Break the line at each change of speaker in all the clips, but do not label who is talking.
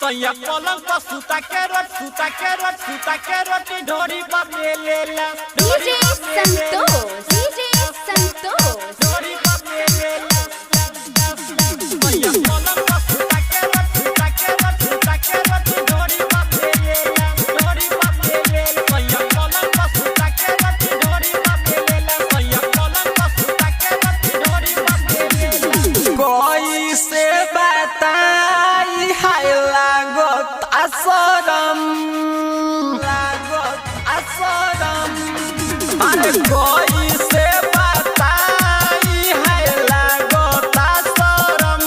सैया पलंग पर सुता के रोटी ढोरी पर लेला
डीजे संतोष
ढोरी पर लेला सैया पलंग पर सुता के रोटी ढोरी पर लेला सैया पलंग पर सुता के रोटी ढोरी पर लेला सैया पलंग पर सुता के रोटी ढोरी पर लेला
कोई से बताई हाय लागत असरम अरे कोई से बताई हाय लागत असरम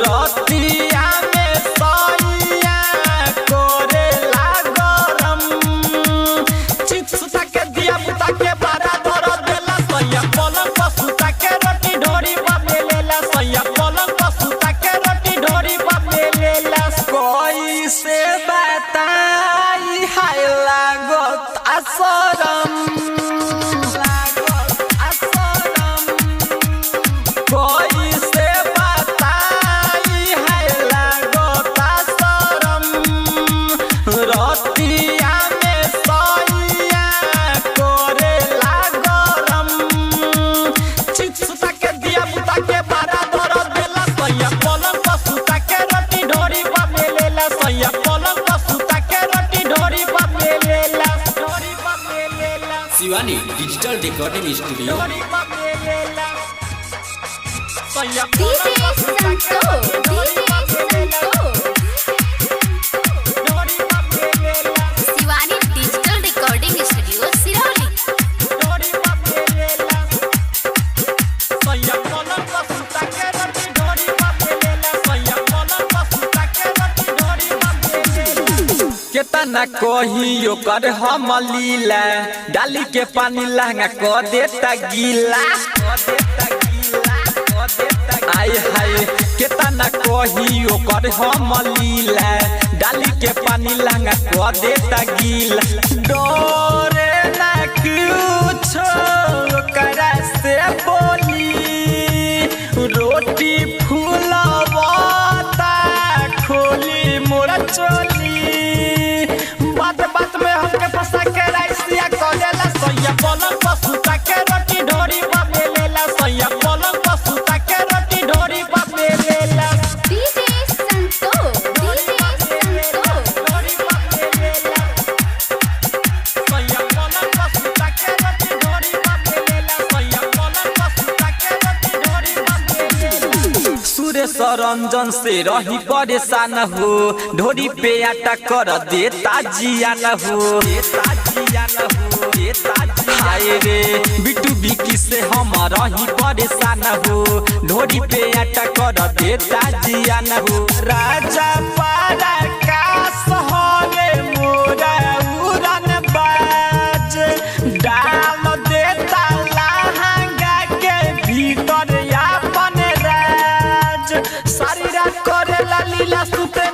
रतिया में सैया करे लागरम
चित सुता के दिया बुता के बारा दर देला सैया पलंग पर सुता के रोटी ढोरी पर लेला सैया पलंग पर सुता के रोटी ढोरी पर लेला
कोई से बताई हाय लागत असरम कोई से बताई हाय लागत असरम रतिया में सैया करे लागरम
चित सुता के दिया बुता के बारा दर देला सैया पलंग पर सुता के रोटी ढोरी पर लेला सैया पलंग पर सुता के रोटी ढोरी पर लेला
शिवानी डिजिटल रिकॉर्डिंग स्टूडियो
ढोरी पर लेला सैया
डीजे संतोष
ढोरी पर लेला
Shivani digital recording studio Sirauli
ढोरी पर लेला सैया पलंग पर सुता के रोटी ढोरी पर लेला सैया पलंग पर सुता के रोटी ढोरी पर लेला
केतना कहियो कर हम लीला डाली के पानी लहंगा कर देता गीला आय हाय केतना कहियो कर हम लीला डाली के पानी लहंगा कर देता गीला डोरे ना कुछो करा से बोली रोटी फूलवता खोली मोर चोली
बात में हमके फंसा के राइसिया करेला सैया पलंग पर सुता के रोटी ढोरी पर लेला सैया पलंग पर सुता के रोटी ढोरी पर लेला
डीजे संतोष
ढोरी पर लेला सैया पलंग पर सुता के रोटी ढोरी पर लेला सैया पलंग पर सुता के रोटी ढोरी पर लेला
सुरेश रंजन से रही परेशान हो ढोरी पे आटा कर देता जियान हो हाय रे बिटू बिकी से हम रही परेशान हो ढोरी पे आटा कर देता जियान हो राजा पारा कास होले मोरा उड़न बाज डाल देता लहंगा के भीतर अपन राज सारी रात करेला लीला सुते